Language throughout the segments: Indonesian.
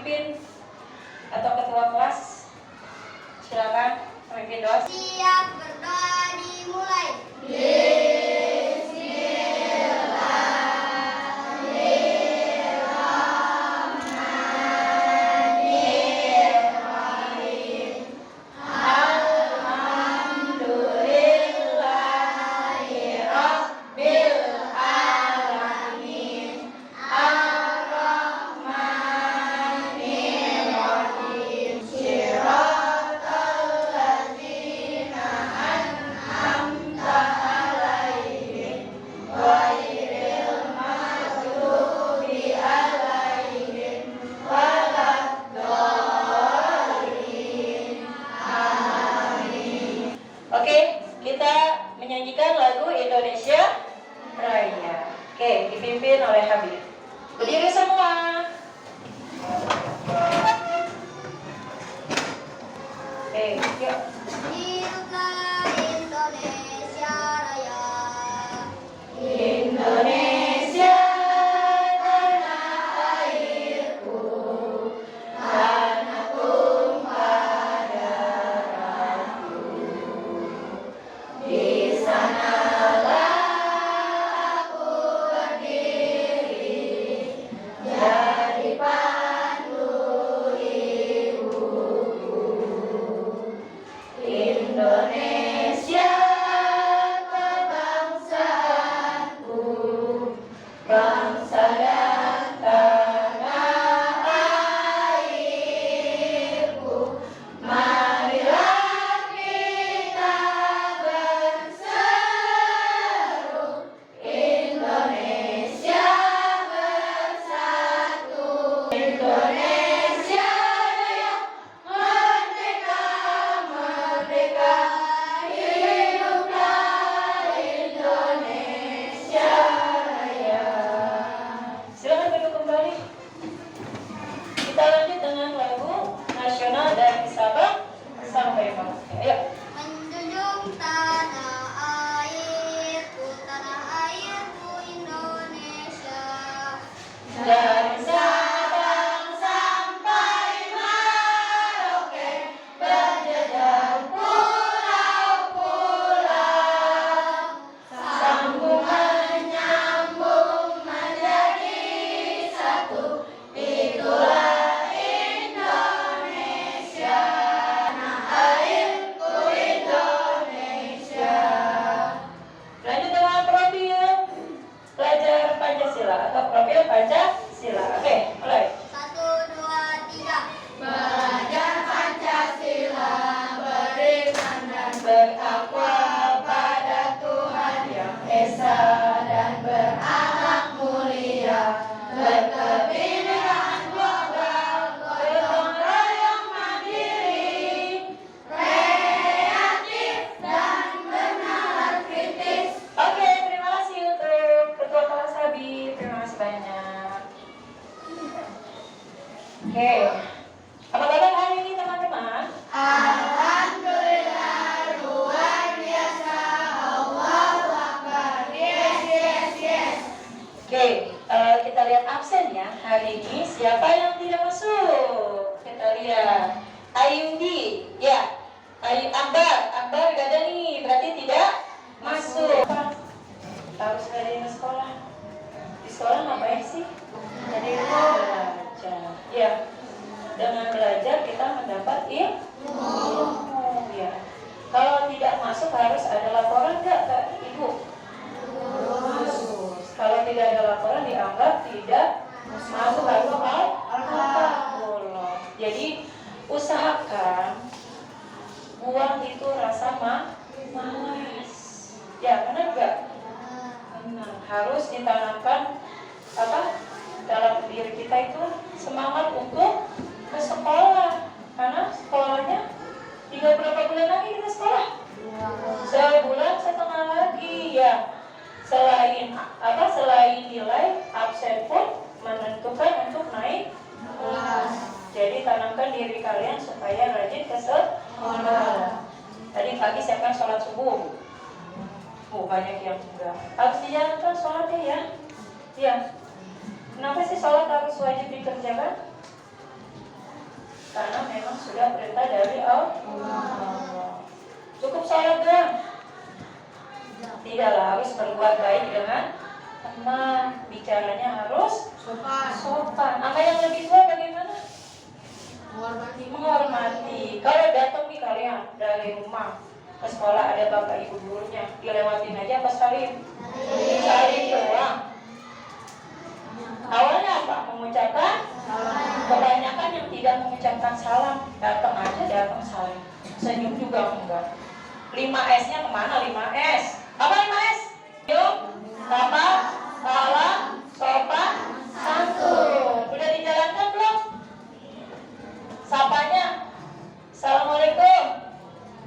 pemimpin atau ketua kelas? Silakan pemimpin doa. Siap, berdoa dimulai. Oke, kita menyanyikan lagu Indonesia Raya. Oke, dipimpin oleh Habib. Berdiri semua. Oke, yuk. Hiduplah Indonesia Raya. Indonesia tanah airku, tanah tumpah darahku. Di sanalah aku berdiri, jadi pandu ibuku. Indonesia kebangsaanku, bangsa dan tanah airku. Marilah kita berseru, Indonesia bersatu. Indonesia Raya, merdeka, merdeka, hiduplah Indonesia Raya. Silakan duduk kembali. Kita lanjut dengan lagu nasional dari Sabang sampai Merauke. Ayo. Menjunjung tanah airku Indonesia. Dari Sabang sampai Merauke, berjejer pulau-pulau, sambung menyambung menjadi satu. Itulah Indonesia, tanah airku Indonesia. Lanjut dengan profil pelajar Pancasila atau profil Pancasila. Oke, mulai. 1, 2, 3. Belajar Pancasila, beriman dan bertakwa pada Tuhan Yang Esa dan berakhlak mulia, berkebinekaan global, gotong royong mandiri, kreatif dan bernalar kritis. Oke, terima kasih untuk ketua kelas Habib. Terima kasih banyak. Oke, apa kabar hari ini teman-teman? Alhamdulillah, luar biasa. Allahu Akbar. Yes. Oke, kita lihat absen ya. Hari ini siapa yang tidak masuk? Kita lihat Ayundi, ya. Akbar gak ada nih, berarti tidak masuk. Harus rajin ke sekolah. Di sekolah ngapain sih? Jadi belajar. Ya, dengan belajar kita mendapat ilmu. Ya. Kalau tidak masuk harus ada laporan nggak ke ibu? Harus. Kalau tidak ada laporan dianggap tidak masuk atau al-qaulullah. Jadi usahakan buang itu rasa malas. Ya, benar nggak? Benar. Harus ditanamkan dalam diri kita itu semangat untuk ke sekolah. Karena sekolahnya tinggal berapa bulan lagi kita sekolah? Sebulan setengah lagi ya. Selain nilai, absen pun menentukan untuk naik kelas. Jadi tanamkan diri kalian supaya rajin ke sekolah. Tadi pagi siapa yang sholat subuh? Banyak yang enggak. Harus dijalankan sholatnya ya. Iya. Kenapa sih sholat harus wajib dikerjakan? karena memang sudah perintah dari Allah. Cukup sholat doang? Tidaklah, harus berbuat baik dengan teman. Bicaranya harus sopan. Sama yang lebih tua bagaimana? Menghormati. Kalau datang nih kalian dari rumah ke sekolah ada bapak ibu gurunya, dilewatin aja apa salim? Salim doang. Awalnya apa? Mengucapkan salam. Kebanyakan yang tidak mengucapkan salam, datang aja datang salim. Senyum juga enggak. 5S-nya kemana 5S? Apa 5S? Yuk, sapa, salam, sopan, santun. Udah dijalankan belum? Sapanya, assalamualaikum.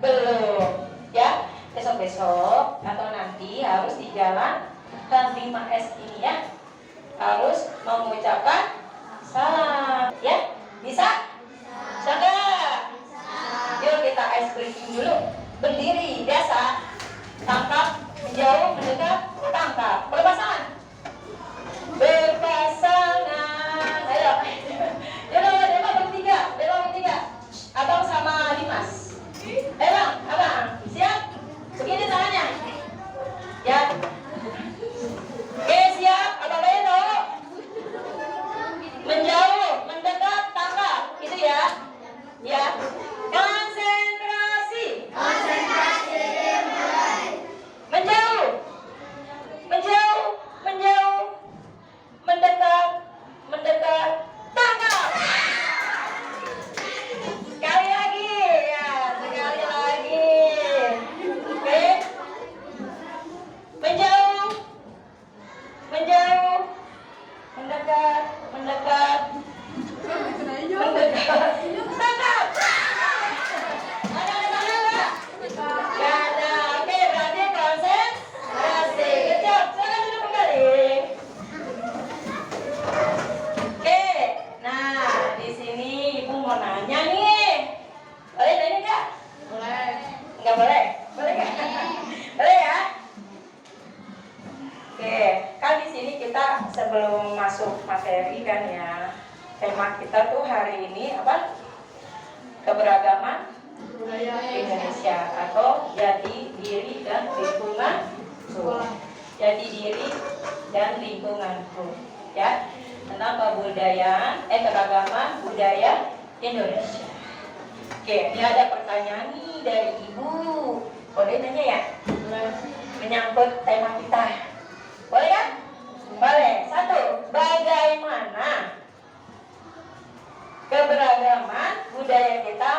Belum, ya. Besok-besok atau nanti harus dijalankan 5S ini ya. Harus mengucapkan salam, ya. Bisa? Bisa nggak? Yuk kita ice breaking dulu. Berdiri, biasa. Tangkap, menjauh, mendekat, tangkap. Berpasangan. Berpasangan. Ayo. Yaudah, bertiga. Abang sama Dimas. Bang, abang. Siap? Begini tangannya. Ya. Oke, siap. Abang Beno. Menjauh, mendekat, tangkap. Itu ya. Ya. Konsentrasi. Menjauh. Mendekat, tangkap. Sekali lagi, ya, sekali lagi. Oke. Menjauh. Mendekat. Tangkap. Ada nggak? Nggak ada. Oke, berarti konsentrasi. Kejap, silakan duduk kembali. Oke, nah di sini ibu mau nanya nih. Boleh nanya nggak? Boleh. Nggak boleh? Boleh nggak? Boleh ya? Oke, kan di sini kita sebelum masuk materi kan ya, tema kita tuh hari ini apa? Keberagaman budaya Indonesia atau jati diri dan lingkunganku. Jati diri dan lingkunganku, ya. Tentang keragaman budaya Indonesia. Oke, ini ada pertanyaan nih dari ibu. Boleh nanya ya? Menyangkut tema kita. Boleh kan? Boleh. 1. Bagaimana keberagaman budaya kita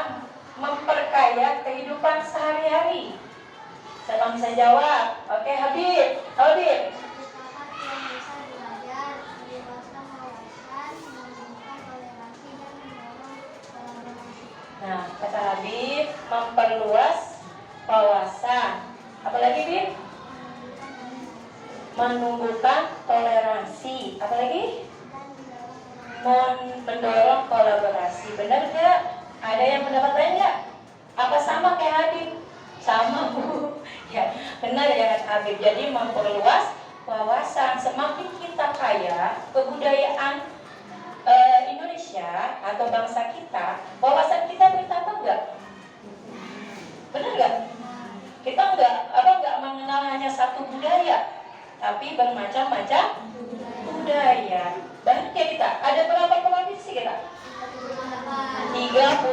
memperkaya kehidupan sehari-hari? Siapa bisa jawab? Oke, Habib. Dapat yang bisa belajar, meluaskan wawasan, menumbuhkan toleransi dan mendorong kolaborasi. Nah, kata Habib, memperluas wawasan. Apalagi, Bib? Menumbuhkan toleransi. Apalagi? Mendorong kolaborasi. Benar nggak? Ada yang pendapat lain nggak? Apa sama kayak Habib? Sama, Bu. Ya, benar ya kata Habib. Jadi memperluas wawasan. Semakin kita kaya kebudayaan Indonesia atau bangsa kita, wawasan kita bertambah nggak? Benar nggak? Kita nggak mengenal hanya satu budaya, tapi bermacam-macam budaya. Banyak ya kita. Ada berapa provinsi kita? 38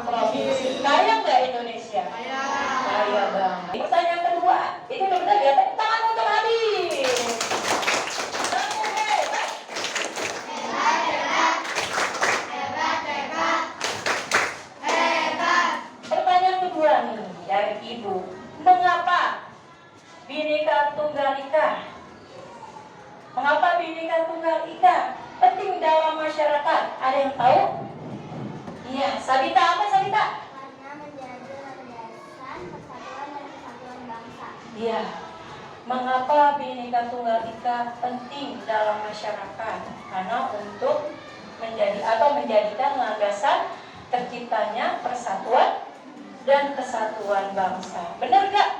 provinsi. Kaya nggak Indonesia? Kaya banget. Pertanyaan kedua, itu udah benar ya? Tepuk tangan untuk Habib. Pertanyaan kedua nih dari ibu. Mengapa Bhinneka Tunggal Ika? Mengapa Bhinneka Tunggal Ika penting dalam masyarakat? Ada yang tahu? Iya, Sabita apa Sabita? Karena menjaga landasan persatuan dan kesatuan bangsa. Iya. Mengapa Bhinneka Tunggal Ika penting dalam masyarakat? Karena untuk menjadikan landasan terciptanya persatuan dan kesatuan bangsa. Benar nggak?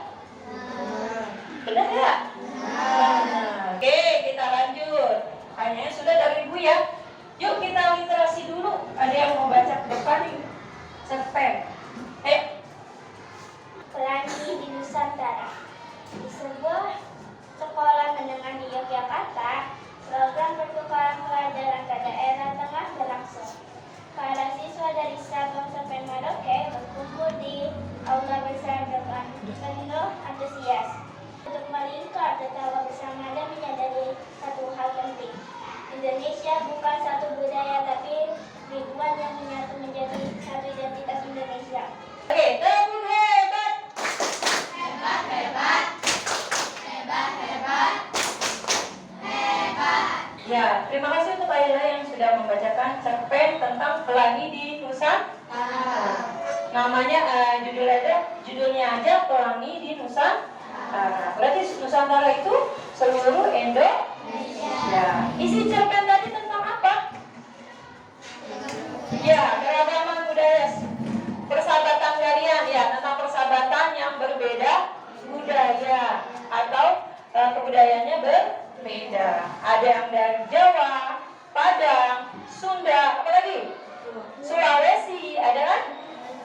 Benar nggak? Benar. Oke, kita lanjut. Pertanyaannya sudah dari ibu ya. Yuk kita literasi dulu. Ada yang mau baca ke depan nih? Cerpen. Pelangi di Nusantara. Di sebuah sekolah menengah di Yogyakarta, program pertukaran pelajar antar daerah tengah berlangsung. Para siswa dari Sabang sampai Merauke berkumpul di aula besar dengan penuh antusias untuk melingkar tertawa bersama dan menyadari satu hal penting. Indonesia bukan satu budaya, tapi ribuan yang menyatu menjadi satu identitas Indonesia. Oke, tepuk hebat. Ya, terima kasih untuk Ayla yang sudah membacakan cerpen tentang Pelangi di Nusantara. Namanya judulnya aja Pelangi di Nusantara. Berarti Nusantara itu seluruh Indonesia. Isi cerpen tadi tentang apa? Ya, keragaman budaya, persahabatan kalian ya, tentang persahabatan yang berbeda budaya atau kebudayaannya berbeda. Ada yang dari Jawa, Padang, Sunda, apa lagi? Sulawesi, ada kan?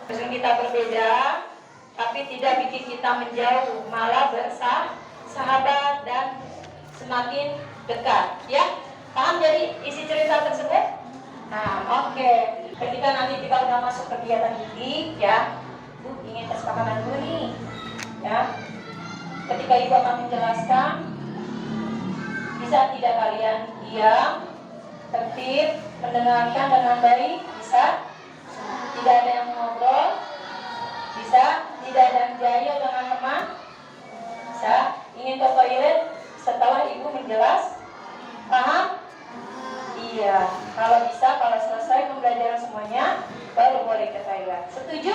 Terus kita berbeda, tapi tidak bikin kita menjauh, malah bersahabat dan semakin dekat. Ya, paham jadi isi cerita tersebut? Nah, oke. Ketika nanti kita udah masuk kegiatan didik, ya, Bu ingin kesepakatan dulu nih, ya. Ketika Ibu akan menjelaskan, bisa tidak kalian diam, tertib, mendengarkan dengan baik? Bisa? Tidak ada yang ngobrol? Bisa? Tidak ada yang jahil dengan teman? Bisa? Ingin ke toilet setelah Ibu menjelas? Paham? Iya. Kalau bisa, kalau selesai pembelajaran semuanya, baru boleh ke toilet. Setuju?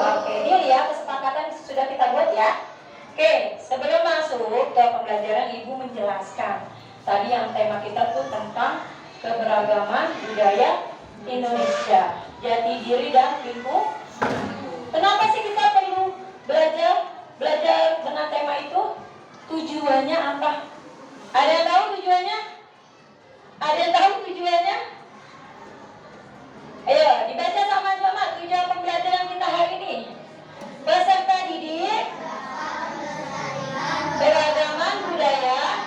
Oke, ini ya kesepakatan sudah kita buat ya. Oke, sebelum masuk ke pembelajaran, Ibu menjelaskan. Tadi yang tema kita tuh tentang keberagaman budaya Indonesia, jati diri dan lingkungan. Kenapa sih kita perlu belajar dengan tema itu? Tujuannya apa? Ada yang tahu tujuannya? Ada yang tahu tujuannya? Ayo, dibaca sama-sama tujuan pembelajaran kita hari ini. Peserta didik beragaman budaya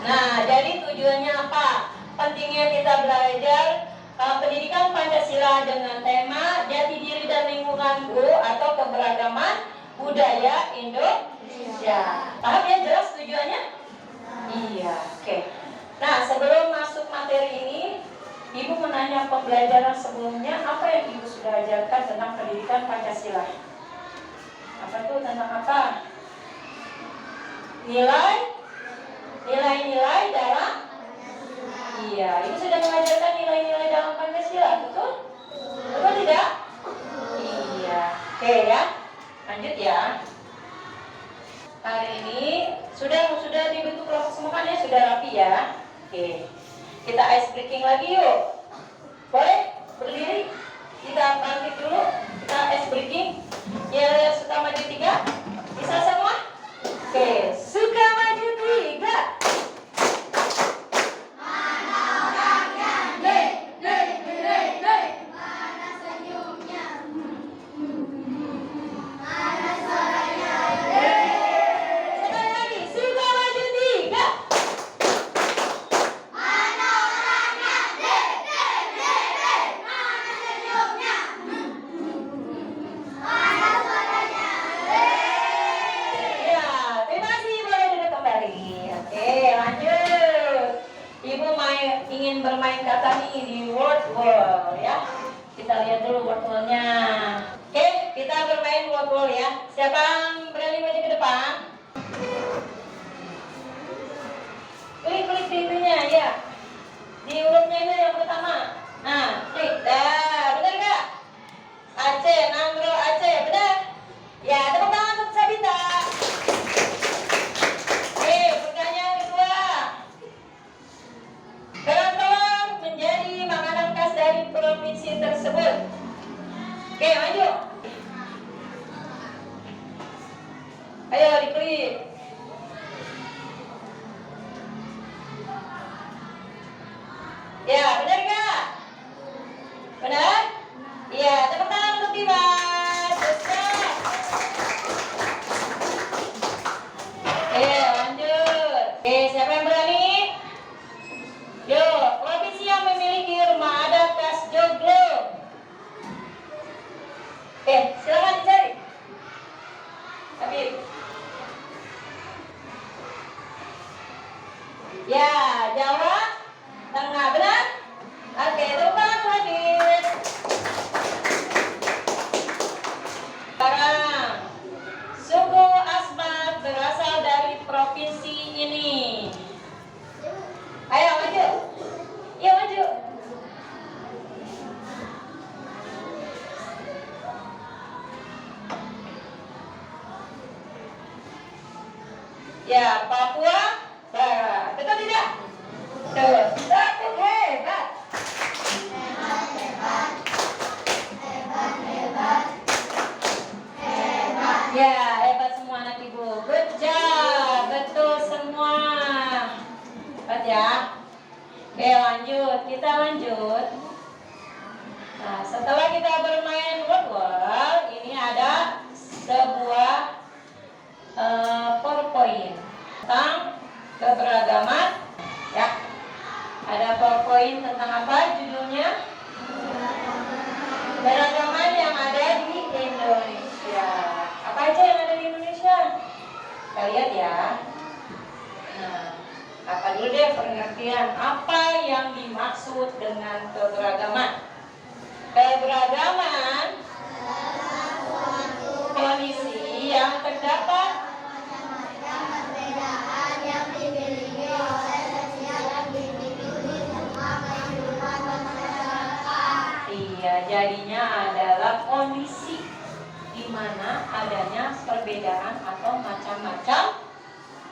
Nah, jadi tujuannya apa? Pentingnya kita belajar pendidikan Pancasila dengan tema jati diri dan lingkunganku atau keberagaman budaya Indonesia. Paham ya, jelas tujuannya? Iya, oke. Nah, sebelum masuk materi ini, Ibu menanya pembelajaran sebelumnya, apa yang Ibu sudah ajarkan tentang pendidikan Pancasila? Apa tuh, tentang apa? Nilai-nilai dalam? Iya, Ibu sudah mengajarkan nilai-nilai dalam Pancasila, betul? Betul tidak? Iya, oke ya. Lanjut ya. Hari ini sudah dibentuk kelompok semua kan ya, sudah rapi ya. Oke. Kita ice breaking lagi yuk. Boleh? Berdiri. Kita bangkit dulu. Kita ice breaking. Ya, suka maju 3. Bisa semua? Oke. Suka maju 3. Mana orangnya? Mana senyumnya? Mana suaranya? Sekali lagi. Suka maju 3. Mana orangnya? Mana senyumnya? Mana suaranya? Ya, terima kasih. Boleh duduk kembali. Oke, lanjut. Ibu ingin bermain kata nih di word wall ya. Kita lihat dulu word wall-nya. Oke, kita bermain word wall ya. Siapa yang berani maju ke depan? Klik pintunya ya. Di hurufnya itu yang pertama. Nah, klik. Dah, benar nggak? Aceh, Nangro, Aceh, benar? Ya, tepuk tangan untuk Sabita. Oke, pertanyaan kedua. Kerak telur menjadi makanan khas dari provinsi tersebut. Oke, maju. Ayo, diklik. Ya, Jawa Tengah, benar? Oke, teman hadir. Sekarang, suku Asmat berasal dari provinsi ini. Ayo maju. Yuk maju. Ya, Papua Barat. Betul tidak? Betul. Satu hebat. Ya, hebat semua anak ibu. Good job. Betul semua. Hebat ya. Oke, lanjut. Kita lanjut. Nah, setelah kita bermain word, ini ada sebuah PowerPoint tentang keberagaman. Ya, ada PowerPoint tentang apa judulnya? Keberagaman yang ada di Indonesia. Apa aja yang ada di Indonesia? Kita lihat ya. Nah, apa dulu deh pengertian apa yang dimaksud dengan keberagaman? Keberagaman kondisi yang terdapat perbedaan yang dimiliki oleh setiap individu di semua kehidupan masyarakat. Iya, jadinya adalah kondisi di mana adanya perbedaan atau macam-macam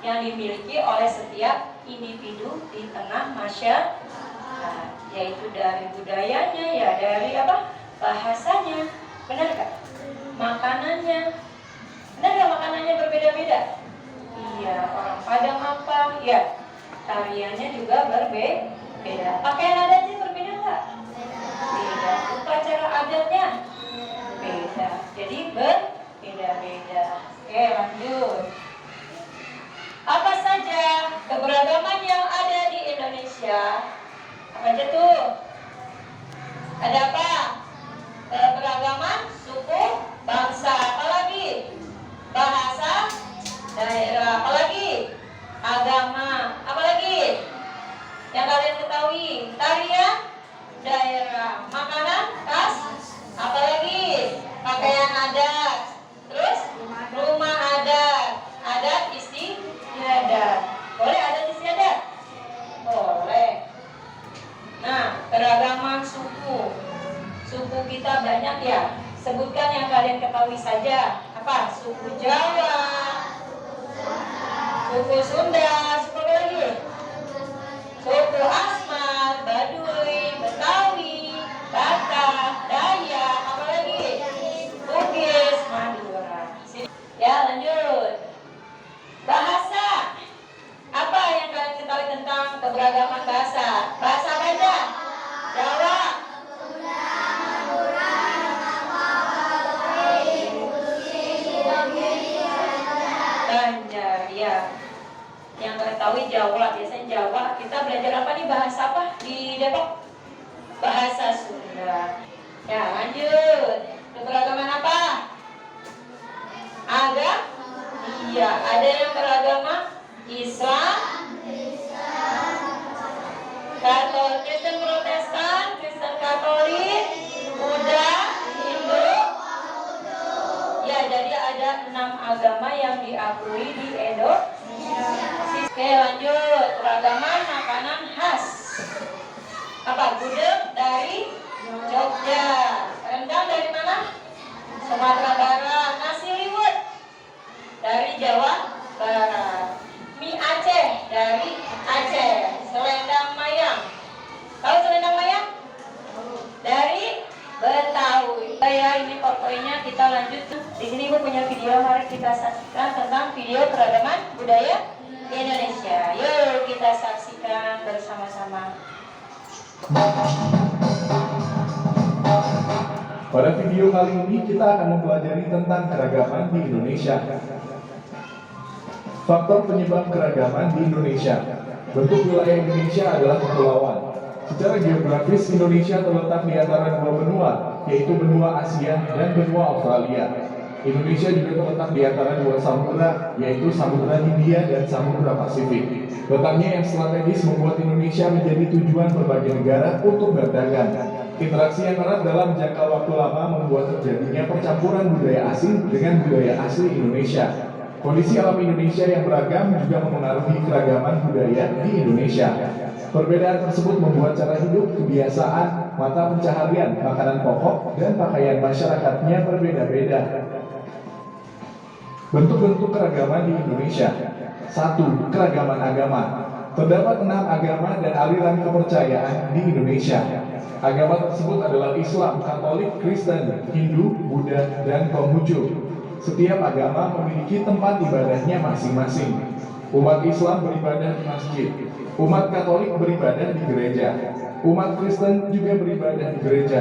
yang dimiliki oleh setiap individu di tengah masyarakat, yaitu dari budayanya, ya dari apa? Bahasanya, benar gak? Makanannya, benar gak makanannya berbeda-beda? Iya, orang Padang apa? Ya, tariannya juga berbeda. Pakaian adatnya berbeda nggak? Beda. Upacara adatnya beda. Jadi berbeda-beda. Oke, lanjut. Apa saja keberagaman yang ada di Indonesia? Apa aja tuh? Ada apa? Keberagaman suku, bangsa, apalagi? Bahasa, daerah, apalagi? Agama, apalagi? Yang kalian ketahui? Tarian, daerah, makanan, khas, apalagi? Pakaian adat, terus rumah adat istiadat. Boleh adat istiadat? Boleh. Nah, keragaman suku. Suku kita banyak ya. Sebutkan yang kalian ketahui saja. Apa? Suku Jawa, suku Sunda, suku apa lagi? Suku Asmat, Baduy, Betawi, Batak, Dayak, apa lagi? Bugis, Madura. Sini. Ya, lanjut. Bahasa. Apa yang kalian ketahui tentang keberagaman bahasa? Bahasa apa aja? Jawa, Banjar, ya. Yang kalian tahu Jawa, biasanya Jawa. Kita belajar apa nih? Bahasa apa di Depok? Bahasa Sunda. Ya, lanjut. Keberagaman apa? Iya, ada yang beragama Islam, Katolik, Kristen Protestan, Kristen Katolik, Buddha, Hindu. Ya, jadi ada 6 agama yang diakui di Indonesia. Oke, lanjut. Keragaman makanan khas. Apa? Gudeg dari Jogja. Rendang dari mana? Sumatera Barat. Nasi liwet dari Jawa Barat. Mie Aceh dari Aceh. Selendang mayang. Tahu selendang mayang? Dari Betawi. Ya, ini pokoknya kita lanjut. Di sini Ibu punya video, mari kita saksikan tentang video keragaman budaya Indonesia. Yuk kita saksikan bersama-sama. Pada video kali ini kita akan mempelajari tentang keragaman di Indonesia. Faktor penyebab keragaman di Indonesia. Bentuk wilayah Indonesia adalah kepulauan. Secara geografis Indonesia terletak di antara dua benua, yaitu benua Asia dan benua Australia. Indonesia juga terletak di antara dua samudra, yaitu Samudra Hindia dan Samudra Pasifik. Letaknya yang strategis membuat Indonesia menjadi tujuan berbagai negara untuk berdagang. Interaksi yang erat dalam jangka waktu lama membuat terjadinya percampuran budaya asing dengan budaya asli Indonesia. Kondisi alam Indonesia yang beragam juga mempengaruhi keragaman budaya di Indonesia. Perbedaan tersebut membuat cara hidup, kebiasaan, mata pencaharian, makanan pokok, dan pakaian masyarakatnya berbeda-beda. Bentuk-bentuk keragaman di Indonesia. 1. Keragaman agama. Terdapat 6 agama dan aliran kepercayaan di Indonesia. Agama tersebut adalah Islam, Katolik, Kristen, Hindu, Buddha, dan Konghucu. Setiap agama memiliki tempat ibadahnya masing-masing. Umat Islam beribadah di masjid. Umat Katolik beribadah di gereja. Umat Kristen juga beribadah di gereja.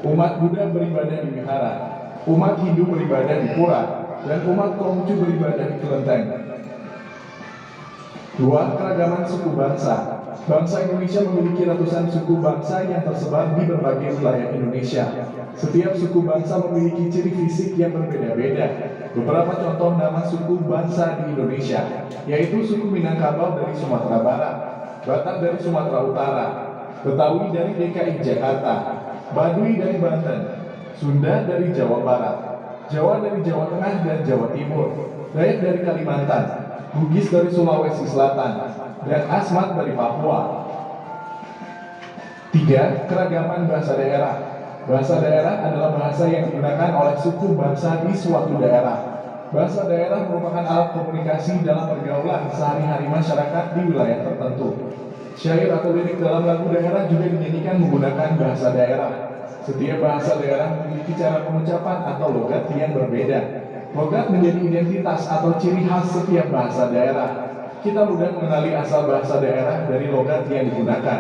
Umat Buddha beribadah di wihara. Umat Hindu beribadah di pura. Dan umat Konghucu beribadah di kelenteng. 2. Keragaman suku bangsa. Bangsa Indonesia memiliki ratusan suku bangsa yang tersebar di berbagai wilayah Indonesia. Setiap suku bangsa memiliki ciri fisik yang berbeda-beda. Beberapa contoh nama suku bangsa di Indonesia, yaitu suku Minangkabau dari Sumatera Barat, Batak dari Sumatera Utara, Betawi dari DKI Jakarta, Baduy dari Banten, Sunda dari Jawa Barat, Jawa dari Jawa Tengah dan Jawa Timur, Dayak dari Kalimantan, Bugis dari Sulawesi Selatan, dan Asmat dari Papua. 3. Keragaman bahasa daerah. Bahasa daerah adalah bahasa yang digunakan oleh suku bangsa di suatu daerah. Bahasa daerah merupakan alat komunikasi dalam pergaulan sehari-hari masyarakat di wilayah tertentu. Syair atau lirik dalam lagu daerah juga dinyanyikan menggunakan bahasa daerah. Setiap bahasa daerah memiliki cara pengucapan atau logat yang berbeda. Logat menjadi identitas atau ciri khas setiap bahasa daerah. Kita mudah mengenali asal bahasa daerah dari logat yang digunakan.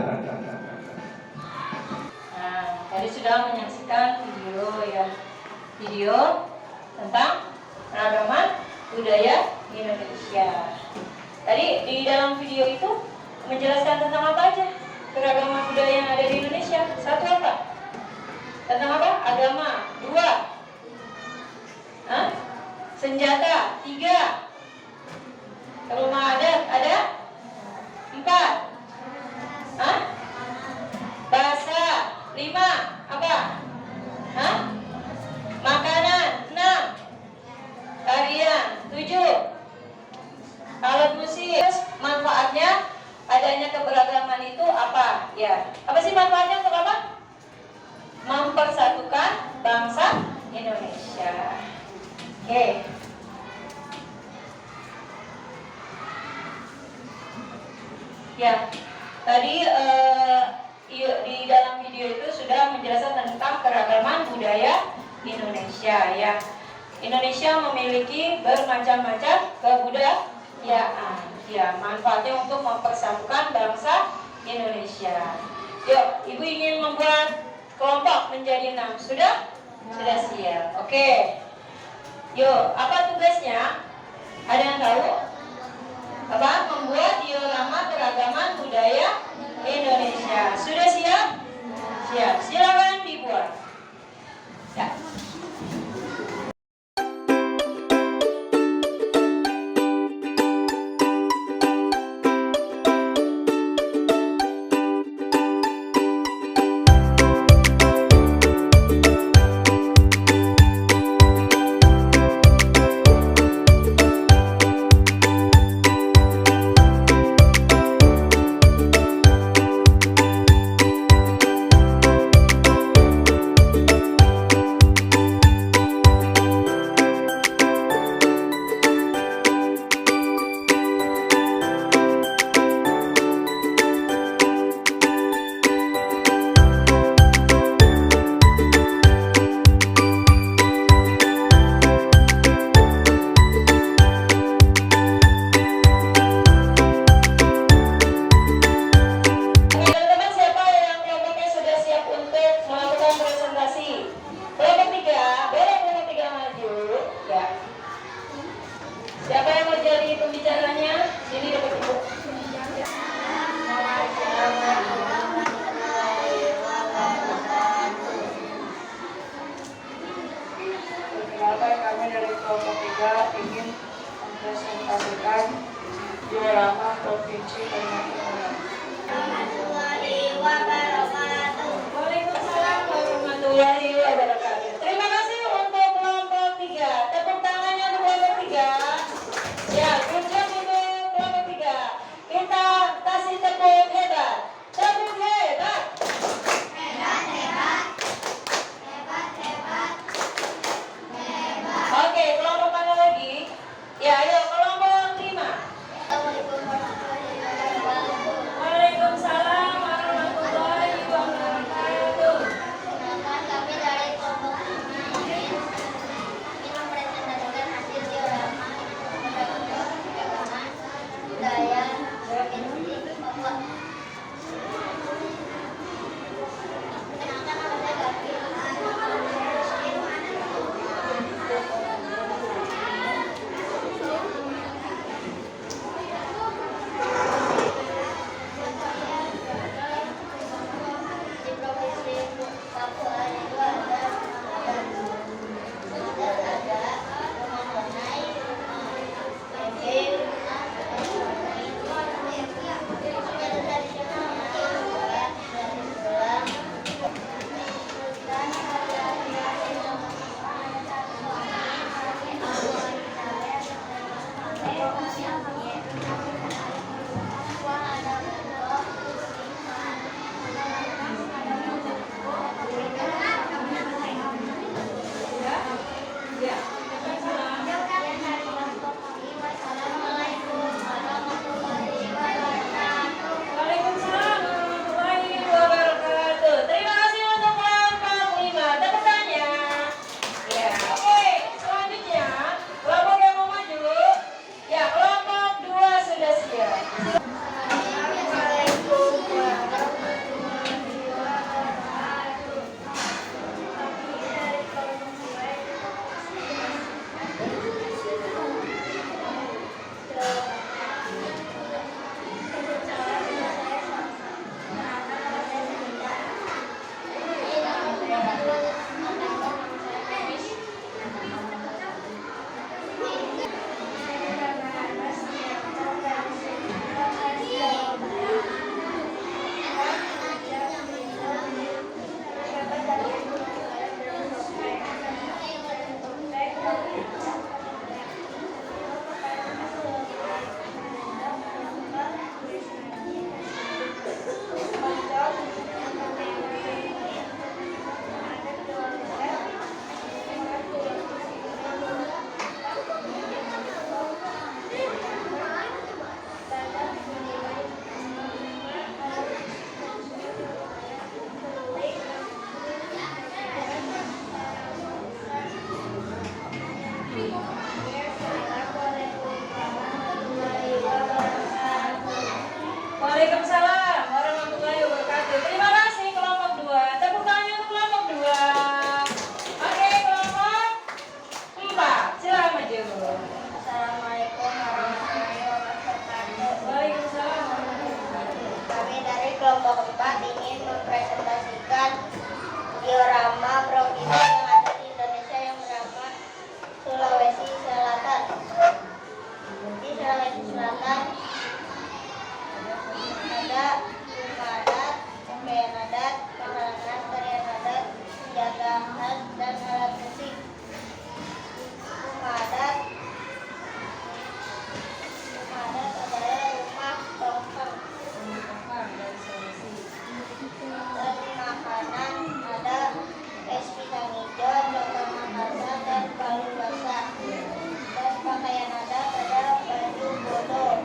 Nah, tadi sudah menyaksikan video tentang keragaman budaya Indonesia. Tadi di dalam video itu menjelaskan tentang apa aja keragaman budaya yang ada di Indonesia. 1 apa? Tentang apa? Agama. 2. Senjata. 3. Rumah adat ada? 4. Bahasa. 5. Apa? Makanan. 6. Tarian. 7. Alat musik. Manfaatnya adanya keberagaman itu apa? Ya. Apa sih manfaatnya untuk apa? Mempersatukan bangsa Indonesia. Oke. Ya, tadi di dalam video itu sudah menjelaskan tentang keragaman budaya Indonesia. Ya, Indonesia memiliki bermacam-macam kebudayaan. Ya, manfaatnya untuk mempersatukan bangsa Indonesia. Yuk, ibu ingin membuat kelompok menjadi 6. Sudah? Sudah siap. Oke. Yuk, apa tugasnya? Ada yang tahu? Apa? Membuat diorama keragaman budaya Indonesia. Sudah siap? Siap. Silakan dibuat. Ya. Diorama Provinsi Kalimantan Barat. Warahmatullahi wabarakatuh. Waalaikumsalam warahmatullahi wabarakatuh. Terima kasih untuk kelompok 3. Tepuk tangannya untuk kelompok 3. Ya, good job untuk kelompok 3. Kita kasih tepuk hebat. Tepuk hebat. Oke, kelompok mana lagi? Ya, ayo kelompok 5. Assalamualaikum warahmatullahi wabarakatuh. Waalaikumsalam warahmatullahi wabarakatuh. Perkenalkan, kami dari kelompok 5 ingin mempresentasikan hasil diorama perkembangan budaya Provinsi Papua. Perkenalkan, nama saya Gavi. Di Provinsi Papua itu ada rumah Bonai, rumah Bebe, rumah senjata tradisional budaya dari tulang dan Wassalamualaikum warahmatullahi wabarakatuh. Waalaikumsalam warahmatullahi wabarakatuh. Terima kasih untuk kelompok 5. Tepuk tangannya. Ya, oke. Selanjutnya, kelompok yang mau maju. Ya, kelompok 2 sudah siap. Assalamualaikum warahmatullahi wabarakatuh. Kami dari kelompok 3. Waalaikumsalam warahmatullahi wabarakatuh. Terima kasih kelompok 2. Tepuk tangannya untuk kelompok 2. Oke, kelompok 4. Silakan maju. Assalamualaikum warahmatullahi wabarakatuh. Waalaikumsalam warahmatullahi wabarakatuh. Kami dari kelompok 4 ingin mempresentasikan diorama provinsi yang ada di Indonesia yang bernama Sulawesi Selatan. Di Sulawesi Selatan ada rumah adat, pakaian adat, makanan khas, tarian adat, senjata khas, dan alat musik. Rumah adat adalah rumah tongkang. Dan makanan ada es pisang hijau, coklat Makassar, dan palu basah. Dan pakaian adat ada baju bodoh.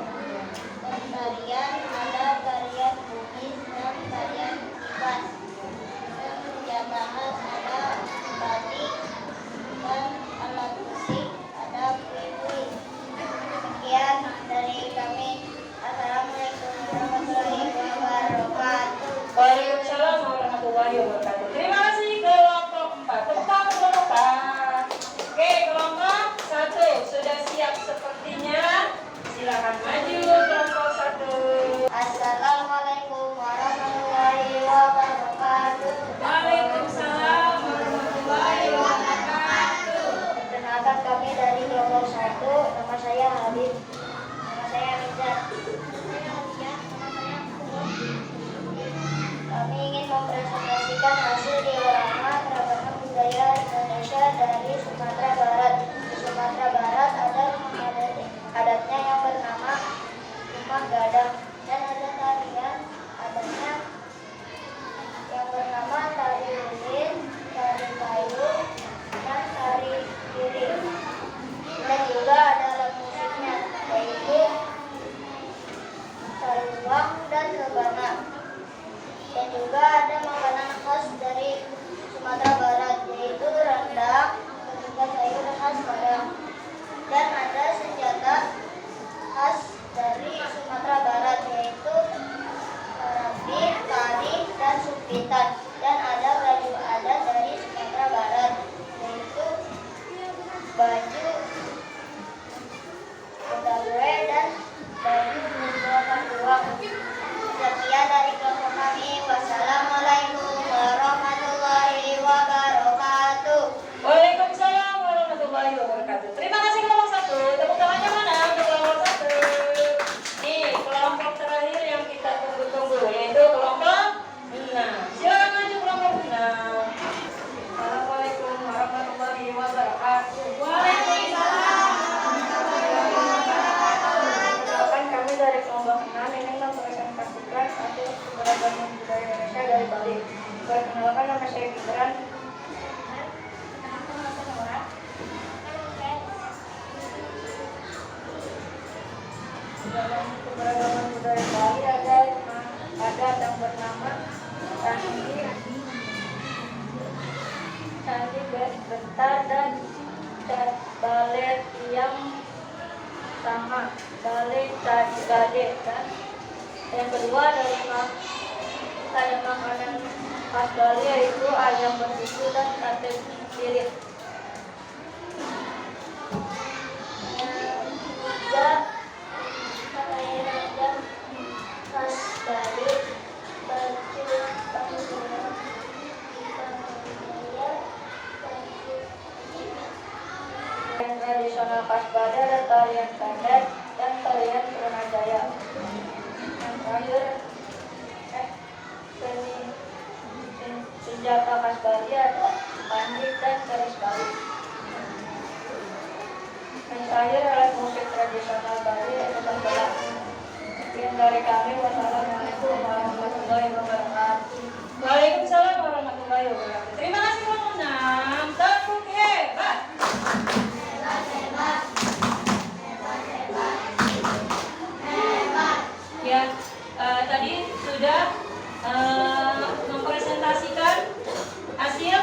Dalam keberagaman budaya Bali ada yang bernama candi bentar dan balet yang sama balet candi gade. Dan yang kedua adalah kayak makanan khas Bali yaitu ayam bersusu dan sate lilit. Tarian tradisional khas Bali ada tarian Pendet dan tarian Trunajaya. Yang terakhir, seni senjata khas Bali ada pandit dan keris Bali. Yang terakhir alat musik tradisional Bali yaitu gamelan. Sekian dari kami. Wassalamualaikum warahmatullahi wabarakatuh. Waalaikumsalam warahmatullahi wabarakatuh. Terima kasih Bang. Tepuk hebat. Ya, tadi sudah mempresentasikan hasil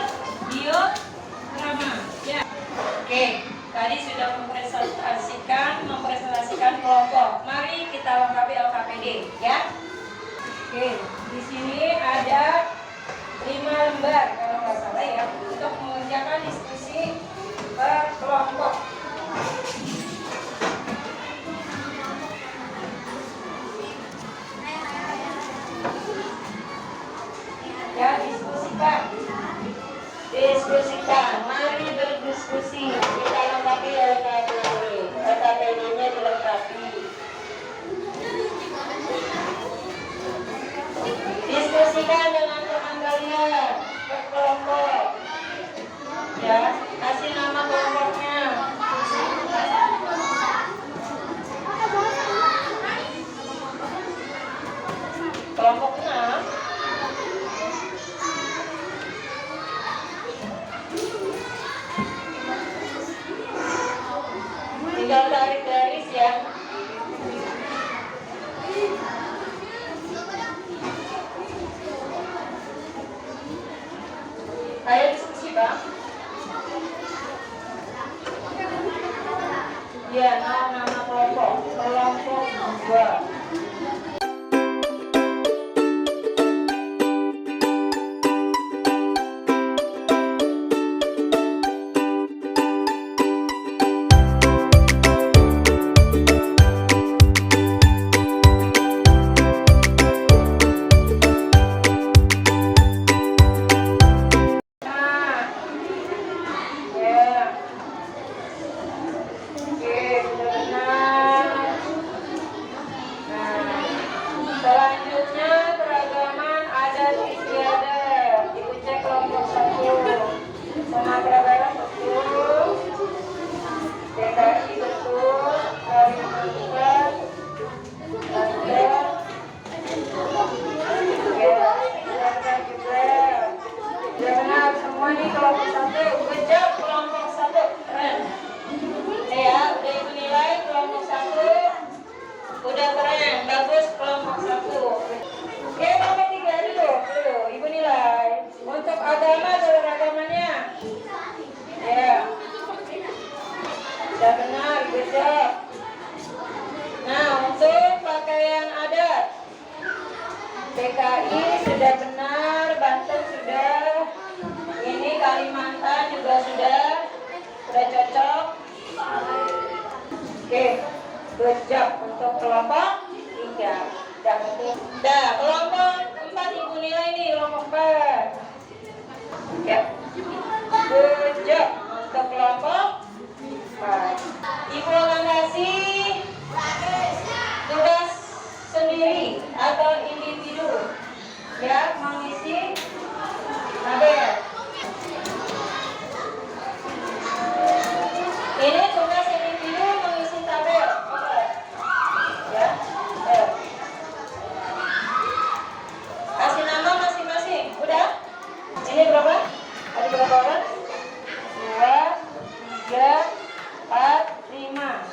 diorama. Ya, oke. Tadi sudah mempresentasikan kelompok. Mari kita lengkapi LKPD, ya. Oke, di sini ada 5 lembar kalau nggak salah ya untuk mengerjakan diskusi per kelompok. Ya, diskusikan. Mari berdiskusi. Kita lengkapi LKPD-nya dilengkapi. Diskusikan dengan teman kalian berkelompok. Ya, kasih nama kelompoknya. Kelompok 6. Tinggal tarik garis ya. Ayo diskusi Bang. Ya, nama kelompok 2. Sudah benar, good job. Nah, untuk pakaian adat DKI sudah benar, Banten sudah, ini Kalimantan juga sudah cocok. Oke, good job untuk kelompok 3. Dah, kelompok 4 ibu nilai nih, kelompok 4. Ya, good job untuk kelompok 4. Ibu akan kasih tugas sendiri atau individu ya, mengisi tabel. Ini tugas individu mengisi tabel. Ya, ayo. Kasih nama masing-masing. Udah? Ini berapa? Ada berapa orang? 2, 3, 4, 5.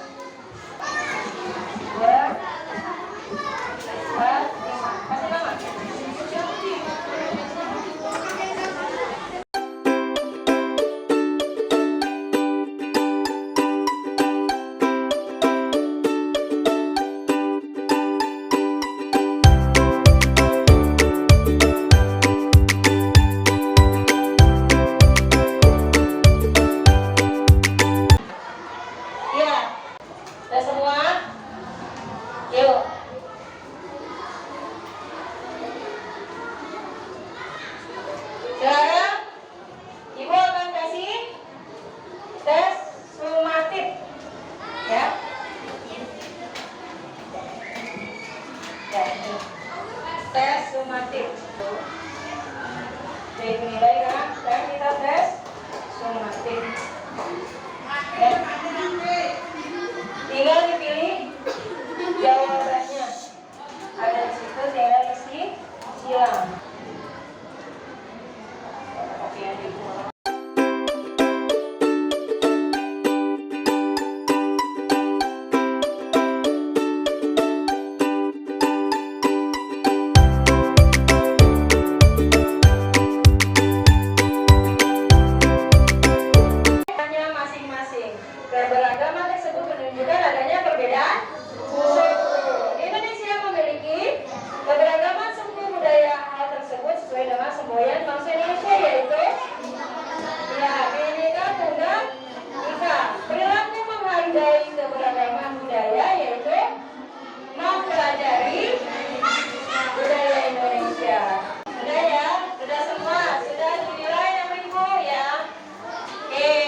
Ya, ini. Tes sumatif. Dinilai kan? Dan kita tes sumatif. Ya. Tinggal dipilih jawabannya. Ada di situ, tinggal isi silang. Oke, dibuang. Masing-masing. Keberagaman tersebut menunjukkan adanya perbedaan suku. Indonesia memiliki keberagaman suku budaya. Hal tersebut sesuai dengan semboyan bangsa Indonesia, yaitu ya, Bhinneka Tunggal Ika. Perilaku menghargai keberagaman budaya, yaitu mempelajari budaya Indonesia. Sudah ya? Sudah semua? Sudah dinilai sama Ibu ya? Oke.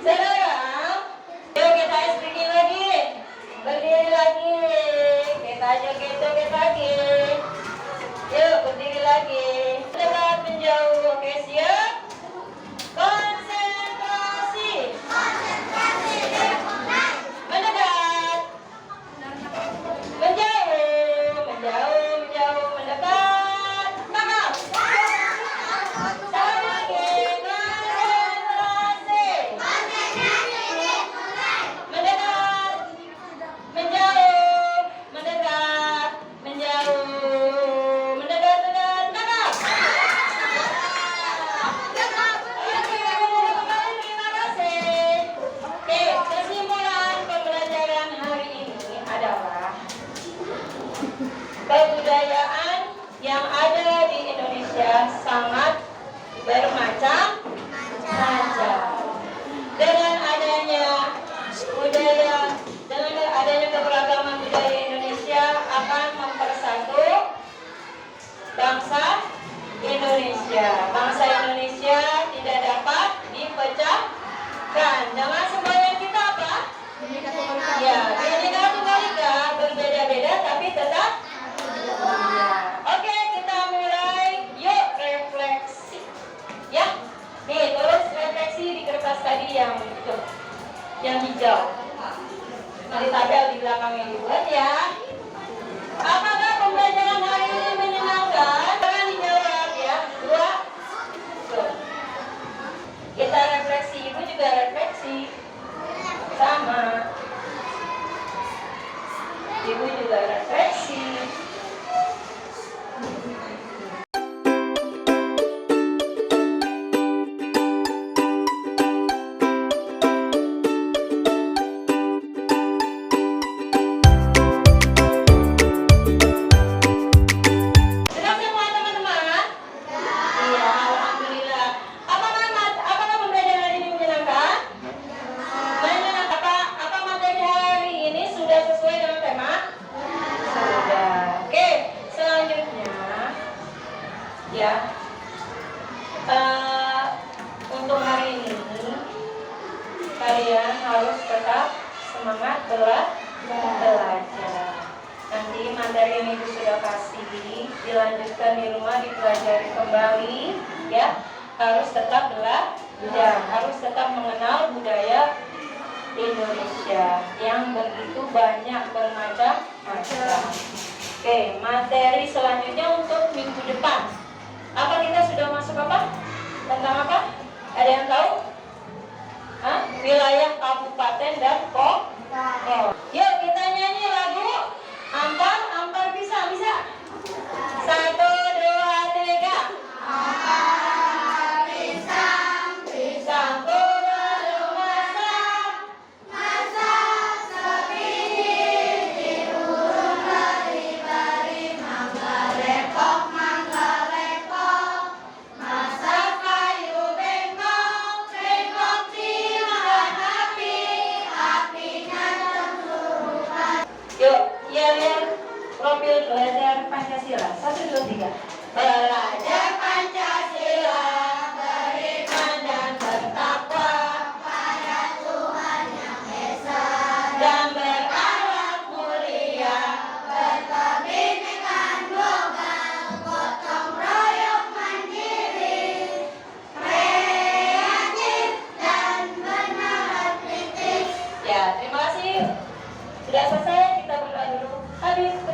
Sekarang, yuk kita speaking lagi. Berdiri lagi. Kita joget-joget lagi. Yuk berdiri lagi. Dekat menjauh. Oke, siap? Konsentrasi. Mendekat. Menjauh. Menjauh. Menjauh. Mendekat. Tangkap. Lagi. Konsentrasi. Mendekat, menjauh, mendekat, menjauh, mendekat, tangkap. Oke, kembali, terima kasih. Oke, kesimpulan pembelajaran hari ini adalah kebudayaan yang ada di Indonesia sangat bermacam-macam. Dengan adanya keberagaman budaya Indonesia akan mempersatu bangsa Indonesia. Bangsa Indonesia tidak dapat dipecahkan. Dengan semboyan kita apa? Ya, Bhinneka Tunggal Ika, berbeda-beda tapi tetap. Oke, kita mulai. Yuk refleksi. Ya, nih terus refleksi di kertas tadi yang itu, yang hijau. Nanti tabel di belakangnya dibuat ya. Apakah pembelajaran hari ini menyenangkan? Jangan dijawab ya. 2. Tuh. Kita refleksi, ibu juga refleksi. Sama. Ibu juga refleksi. Sudah semua teman-teman? Iya, alhamdulillah. Apakah pembelajaran hari ini menyenangkan? Menyenangkan. Apa materi hari ini sudah sesuai dengan tema? Sudah. Oke, selanjutnya ya. Untuk hari ini kalian harus tetap semangat belajar. Nanti materi yang ibu sudah kasih dilanjutkan di rumah, dipelajari kembali ya. Harus tetap belajar, harus tetap mengenal budaya Indonesia yang begitu banyak bermacam-macam. Oke, materi selanjutnya untuk minggu depan. Apa kita sudah masuk apa? Tentang apa? Ada yang tahu? Hah? Wilayah kabupaten dan kota. Yuk kita nyanyi lagu Ampar bisa? 1, 2, 3. Ampar pisang kurang masak sepihit diurut beri mangga lepok masak kayu bengkok dimakan apinya tersuruh. Yuk, lihat profil belajar Pancasila. 1, 2, 3. Belajar Pancasila, beriman dan bertakwa pada Tuhan Yang Esa, dan berakhlak mulia, bertanggung itu